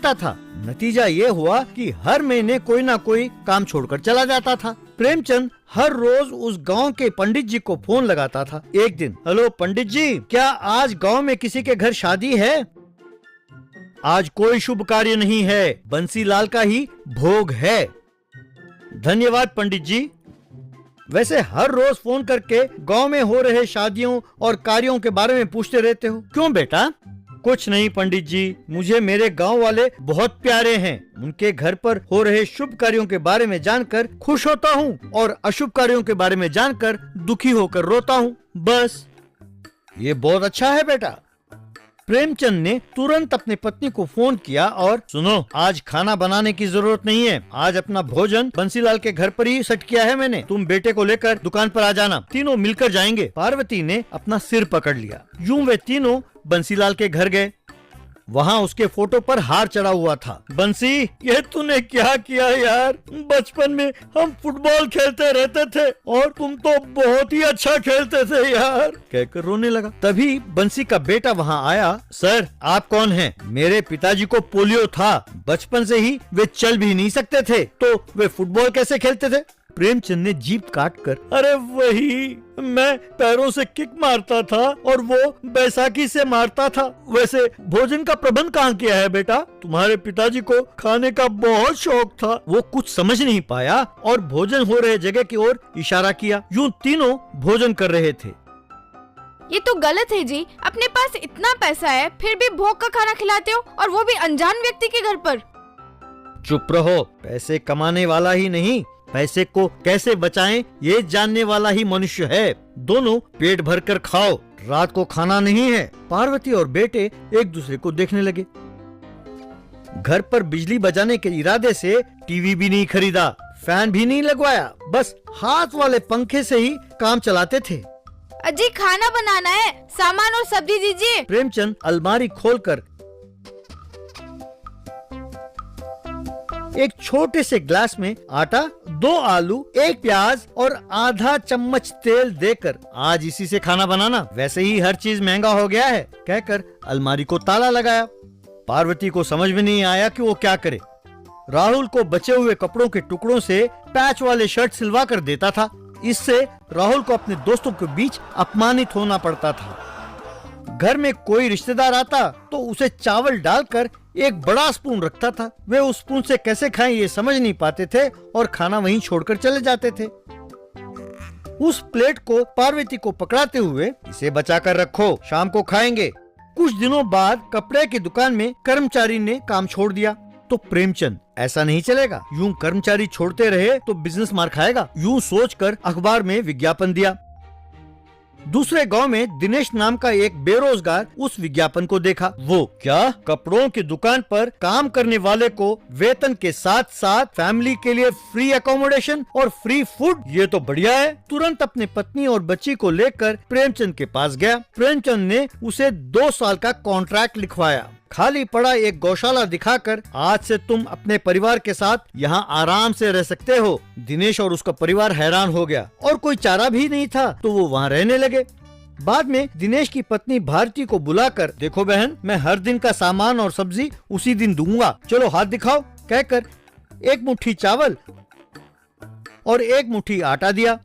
देता था। नतीजा ये हुआ कि हर महीने कोई ना कोई काम छोड़कर चला जाता था। प्रेमचंद हर रोज उस गांव के पंडित जी को फोन लगाता था। एक दिन, हेलो पंडित जी, क्या आज गांव में किसी के घर शादी है? आज कोई शुभ कार्य नहीं है, बंसीलाल का ही भोग है। धन्यवाद पंडित जी। वैसे हर रोज फोन करके गांव में हो रहे शादियों और कार्यों के बारे में पूछते रहते हो, क्यों बेटा? कुछ नहीं पंडित जी, मुझे मेरे गांव वाले बहुत प्यारे हैं। उनके घर पर हो रहे शुभ कार्यों के बारे में जानकर खुश होता हूँ और अशुभ कार्यों के बारे में जानकर दुखी होकर रोता हूँ, बस। ये बहुत अच्छा है बेटा। प्रेमचंद ने तुरंत अपनी पत्नी को फोन किया और सुनो, आज खाना बनाने की जरूरत नहीं है। आज अपना भोजन बंसीलाल के घर पर ही सेट किया है मैंने। तुम बेटे को लेकर दुकान पर आ जाना, तीनों मिलकर जाएंगे। पार्वती ने अपना सिर पकड़ लिया। यूं वे तीनों बंसीलाल के घर गए। वहाँ उसके फोटो पर हार चढ़ा हुआ था। बंसी, ये तूने क्या किया यार? बचपन में हम फुटबॉल खेलते रहते थे और तुम तो बहुत ही अच्छा खेलते थे यार, कहकर रोने लगा। तभी बंसी का बेटा वहाँ आया। सर, आप कौन हैं? मेरे पिताजी को पोलियो था, बचपन से ही वे चल भी नहीं सकते थे, तो वे फुटबॉल कैसे खेलते थे? प्रेमचंद ने जीभ काटकर, अरे वही, मैं पैरों से किक मारता था और वो बैसाखी से मारता था। वैसे भोजन का प्रबंध कहाँ किया है बेटा? तुम्हारे पिताजी को खाने का बहुत शौक था। वो कुछ समझ नहीं पाया और भोजन हो रहे जगह की ओर इशारा किया। यूं तीनों भोजन कर रहे थे। ये तो गलत है जी, अपने पास इतना पैसा है फिर भी भोग का खाना खिलाते हो, और वो भी अनजान व्यक्ति के घर पर। चुप रहो। पैसे कमाने वाला ही नहीं, पैसे को कैसे बचाएं ये जानने वाला ही मनुष्य है। दोनों पेट भरकर खाओ, रात को खाना नहीं है। पार्वती और बेटे एक दूसरे को देखने लगे। घर पर बिजली बचाने के इरादे से टीवी भी नहीं खरीदा, फैन भी नहीं लगवाया, बस हाथ वाले पंखे से ही काम चलाते थे। अजी, खाना बनाना है, सामान और सब्जी दीजिए। प्रेमचंद अलमारी खोलकर एक छोटे से ग्लास में आटा, 2 आलू, 1 प्याज और आधा चम्मच तेल देकर, आज इसी से खाना बनाना, वैसे ही हर चीज महंगा हो गया है, कहकर अलमारी को ताला लगाया। पार्वती को समझ में नहीं आया कि वो क्या करे। राहुल को बचे हुए कपड़ों के टुकड़ों से पैच वाले शर्ट सिलवा कर देता था। इससे राहुल को अपने दोस्तों के बीच अपमानित होना पड़ता था। घर में कोई रिश्तेदार आता तो उसे चावल डालकर एक बड़ा स्पून रखता था। वे उस स्पून से कैसे खाएं ये समझ नहीं पाते थे और खाना वहीं छोड़कर चले जाते थे। उस प्लेट को पार्वती को पकड़ाते हुए, इसे बचाकर रखो, शाम को खाएंगे। कुछ दिनों बाद कपड़े की दुकान में कर्मचारी ने काम छोड़ दिया। तो प्रेमचंद, ऐसा नहीं चलेगा, यूं कर्मचारी छोड़ते रहे तो बिजनेस मार खाएगा। यूं सोचकर अखबार में विज्ञापन दिया। दूसरे गांव में दिनेश नाम का एक बेरोजगार उस विज्ञापन को देखा। वो क्या, कपड़ों की दुकान पर काम करने वाले को वेतन के साथ साथ फैमिली के लिए फ्री अकोमोडेशन और फ्री फूड, ये तो बढ़िया है। तुरंत अपनी पत्नी और बच्ची को लेकर प्रेमचंद के पास गया। प्रेमचंद ने उसे 2 साल का कॉन्ट्रैक्ट लिखवाया। खाली पड़ा एक गौशाला दिखाकर, आज से तुम अपने परिवार के साथ यहाँ आराम से रह सकते हो। दिनेश और उसका परिवार हैरान हो गया और कोई चारा भी नहीं था तो वो वहाँ रहने लगे। बाद में दिनेश की पत्नी भारती को बुलाकर, देखो बहन, मैं हर दिन का सामान और सब्जी उसी दिन दूंगा, चलो हाथ दिखाओ, कहकर 1 मुट्ठी चावल और 1 मुट्ठी आटा दिया।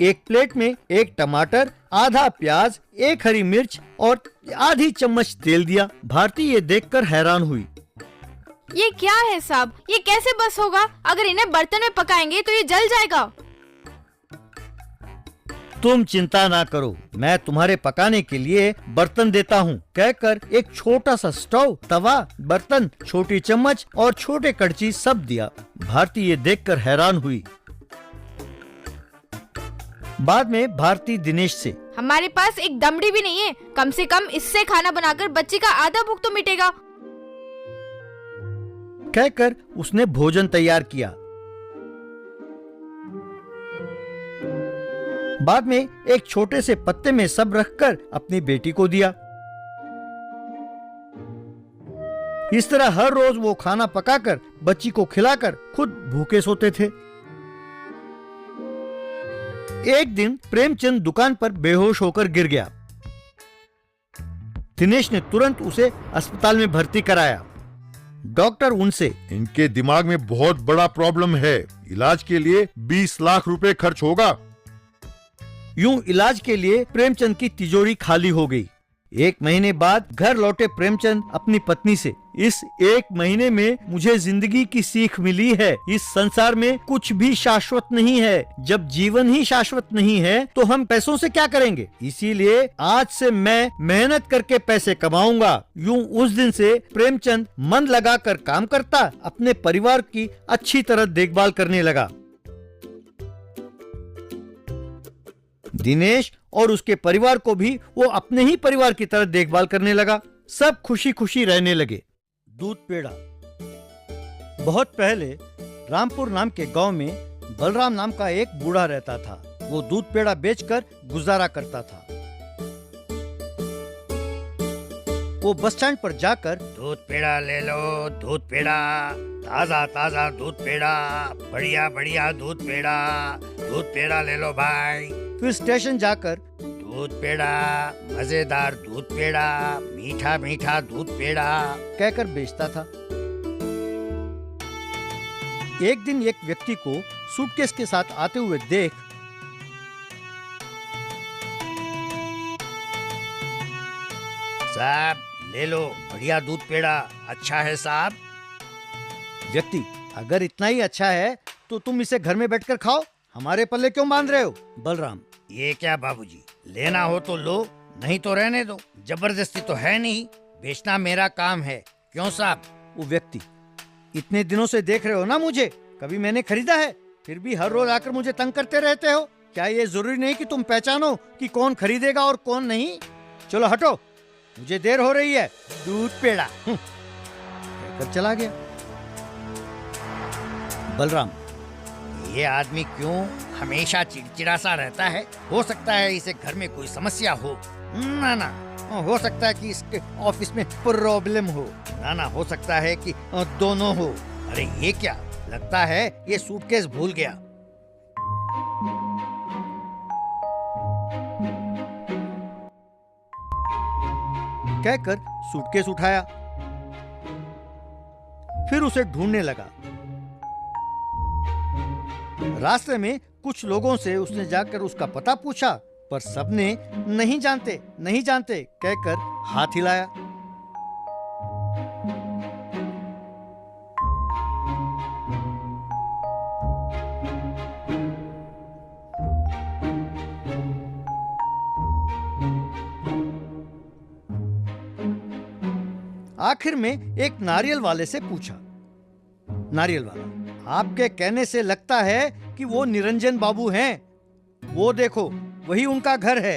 एक प्लेट में 1 टमाटर, आधा प्याज, 1 हरी मिर्च और आधी चम्मच तेल दिया। भारती ये देखकर हैरान हुई। ये क्या है साहब, ये कैसे बस होगा? अगर इन्हें बर्तन में पकाएंगे तो ये जल जाएगा। तुम चिंता ना करो, मैं तुम्हारे पकाने के लिए बर्तन देता हूँ, कहकर एक छोटा सा स्टोव, तवा, बर्तन, छोटी चम्मच और छोटे कड़ची सब दिया। भारती ये देखकर हैरान हुई। बाद में भारती दिनेश से, हमारे पास एक दमड़ी भी नहीं है, कम से कम इससे खाना बनाकर बच्ची का आधा भूख तो मिटेगा, कहकर उसने भोजन तैयार किया। बाद में एक छोटे से पत्ते में सब रखकर अपनी बेटी को दिया। इस तरह हर रोज वो खाना पकाकर बच्ची को खिलाकर खुद भूखे सोते थे। एक दिन प्रेमचंद दुकान पर बेहोश होकर गिर गया। दिनेश ने तुरंत उसे अस्पताल में भर्ती कराया। डॉक्टर उनसे, इनके दिमाग में बहुत बड़ा प्रॉब्लम है, इलाज के लिए 20 लाख रुपए खर्च होगा। यूं इलाज के लिए प्रेमचंद की तिजोरी खाली हो गई। 1 महीने बाद घर लौटे प्रेमचंद अपनी पत्नी से, इस 1 महीने में मुझे जिंदगी की सीख मिली है, इस संसार में कुछ भी शाश्वत नहीं है। जब जीवन ही शाश्वत नहीं है तो हम पैसों से क्या करेंगे? इसीलिए आज से मैं मेहनत करके पैसे कमाऊंगा। यूं उस दिन से प्रेमचंद मन लगाकर काम करता, अपने परिवार की अच्छी तरह देखभाल करने लगा। दिनेश और उसके परिवार को भी वो अपने ही परिवार की तरह देखभाल करने लगा। सब खुशी खुशी रहने लगे। दूध पेड़ा। बहुत पहले रामपुर नाम के गांव में बलराम नाम का एक बूढ़ा रहता था। वो दूध पेड़ा बेचकर गुजारा करता था। वो बस स्टैंड पर जाकर, दूध पेड़ा ले लो, दूध पेड़ा, ताजा ताजा दूध पेड़ा, बढ़िया बढ़िया दूध पेड़ा ले लो भाई। फिर स्टेशन जाकर, दूध पेड़ा, मजेदार दूध पेड़ा, मीठा मीठा दूध पेड़ा कहकर बेचता था। एक दिन एक व्यक्ति को सूटकेस के साथ आते हुए देख साहब ले लो, बढ़िया दूध पेड़ा, अच्छा है साहब। व्यक्ति, अगर इतना ही अच्छा है तो तुम इसे घर में बैठकर खाओ, हमारे पल्ले क्यों बांध रहे हो? बलराम, ये क्या बाबूजी, लेना हो तो लो, नहीं तो रहने दो, जबरदस्ती तो है नहीं, बेचना मेरा काम है, क्यों साहब? वो व्यक्ति, इतने दिनों से देख रहे हो ना मुझे, कभी मैंने खरीदा है? फिर भी हर रोज आकर मुझे तंग करते रहते हो। क्या ये जरूरी नहीं कि तुम पहचानो कि कौन खरीदेगा और कौन नहीं? चलो हटो, मुझे देर हो रही है। दूध पेड़ा कहकर चला गया। बलराम, ये आदमी क्यों हमेशा चिड़चिड़ा सा रहता है? हो सकता है इसे घर में कोई समस्या हो। ना, हो सकता है कि इसके ऑफिस में प्रॉब्लम हो। ना, हो सकता है कि दोनों हो। अरे ये क्या, लगता है ये सूटकेस भूल गया। कहकर सूटकेस उठाया, फिर उसे ढूंढने लगा। रास्ते में कुछ लोगों से उसने जाकर उसका पता पूछा, पर सबने नहीं जानते कहकर हाथ हिलाया। आखिर में एक नारियल वाले से पूछा। नारियल वाला, आपके कहने से लगता है कि वो निरंजन बाबू हैं। वो देखो, वही उनका घर है।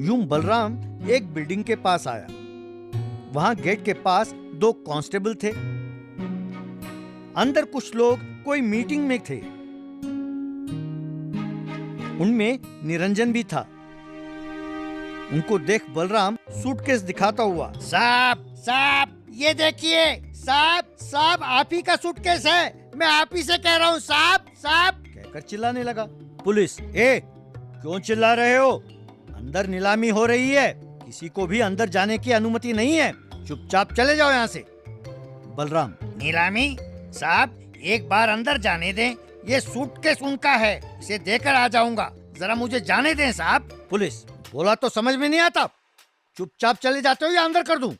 यूं बलराम एक बिल्डिंग के पास आया। वहां गेट के पास 2 कांस्टेबल थे। अंदर कुछ लोग कोई मीटिंग में थे। उनमें निरंजन भी था। उनको देख बलराम सूटकेस दिखाता हुआ, साहब ये देखिए, साहब आप ही का सूटकेस है, मैं आप ही से कह रहा हूँ साहब कहकर चिल्लाने लगा। पुलिस, क्यों चिल्ला रहे हो? अंदर नीलामी हो रही है, किसी को भी अंदर जाने की अनुमति नहीं है, चुपचाप चले जाओ यहाँ से। बलराम, नीलामी? साहब एक बार अंदर जाने दें, ये सूटकेस उनका है, इसे देकर आ जाऊंगा, जरा मुझे जाने दें साहब। पुलिस, बोला तो समझ में नहीं आता, चुपचाप चले जाते हो या अंदर कर दूं?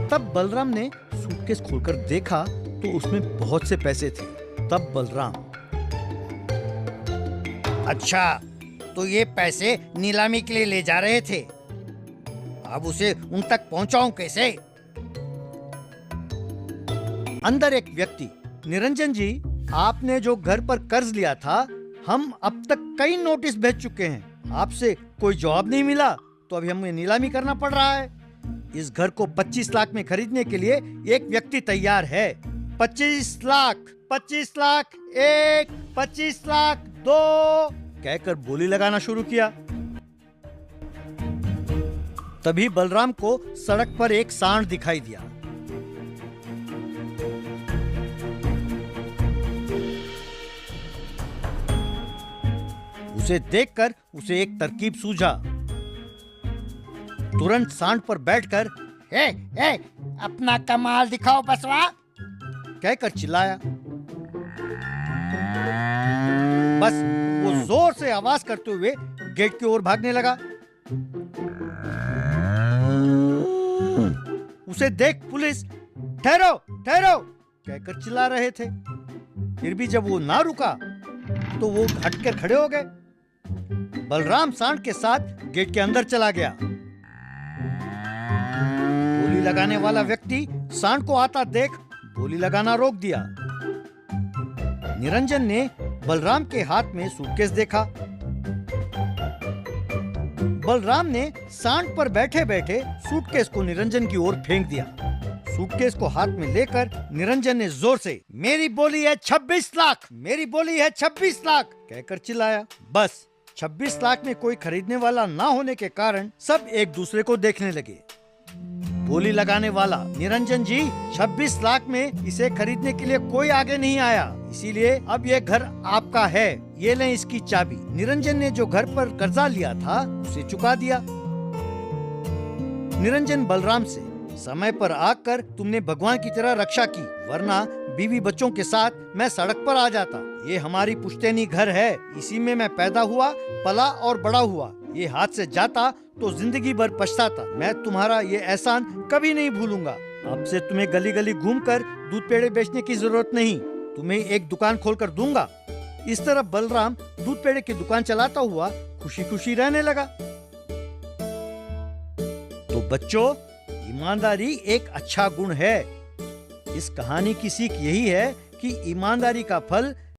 तब बलराम ने सूटकेस खोलकर देखा तो उसमें बहुत से पैसे थे। तब बलराम, अच्छा तो ये पैसे नीलामी के लिए ले जा रहे थे, अब उसे उन तक पहुंचाऊं कैसे? अंदर एक व्यक्ति, निरंजन जी, आपने जो घर पर कर्ज लिया था, हम अब तक कई नोटिस भेज चुके हैं, आपसे कोई जवाब नहीं मिला, तो अभी हमें नीलामी करना पड़ रहा है। इस घर को 25 लाख में खरीदने के लिए एक व्यक्ति तैयार है। 25 लाख, 25 लाख 1, 25 लाख 2 कहकर बोली लगाना शुरू किया। तभी बलराम को सड़क पर एक सांड दिखाई दिया। उसे देखकर उसे एक तरकीब सूझा। तुरंत सांड पर बैठकर ए, ए, अपना कमाल दिखाओ बसवा। कहकर चिल्लाया। बस वो जोर से आवाज करते हुए गेट की ओर भागने लगा। उसे देख पुलिस ठहरो ठहरो कहकर चिल्ला रहे थे। फिर भी जब वो ना रुका तो वो हटकर खड़े हो गए। बलराम सांड के साथ गेट के अंदर चला गया। बोली लगाने वाला व्यक्ति सांड को आता देख बोली लगाना रोक दिया। निरंजन ने बलराम के हाथ में सूटकेस देखा। बलराम ने सांड पर बैठे बैठे सूटकेस को निरंजन की ओर फेंक दिया। सूटकेस को हाथ में लेकर निरंजन ने जोर से मेरी बोली है 26 लाख, मेरी बोली है 26 लाख कहकर चिल्लाया। बस 26 लाख में कोई खरीदने वाला ना होने के कारण सब एक दूसरे को देखने लगे। बोली लगाने वाला निरंजन जी 26 लाख में इसे खरीदने के लिए कोई आगे नहीं आया, इसीलिए अब ये घर आपका है, ये लें इसकी चाबी। निरंजन ने जो घर पर कर्जा लिया था उसे चुका दिया। निरंजन बलराम से समय पर आकर तुमने भगवान की तरह रक्षा की, वरना बीवी बच्चों के साथ मैं सड़क पर आ जाता। ये हमारी पुश्तैनी घर है, इसी में मैं पैदा हुआ, पला और बड़ा हुआ। ये हाथ से जाता तो जिंदगी भर पछताता। मैं तुम्हारा ये एहसान कभी नहीं भूलूंगा। अब से तुम्हें गली गली घूमकर दूध पेड़े बेचने की जरूरत नहीं, तुम्हें एक दुकान खोलकर दूंगा। इस तरह बलराम दूध पेड़े की दुकान चलाता हुआ खुशी खुशी रहने लगा। तो बच्चों, ईमानदारी एक अच्छा गुण है। इस कहानी की सीख यही है कि ईमानदारी का फल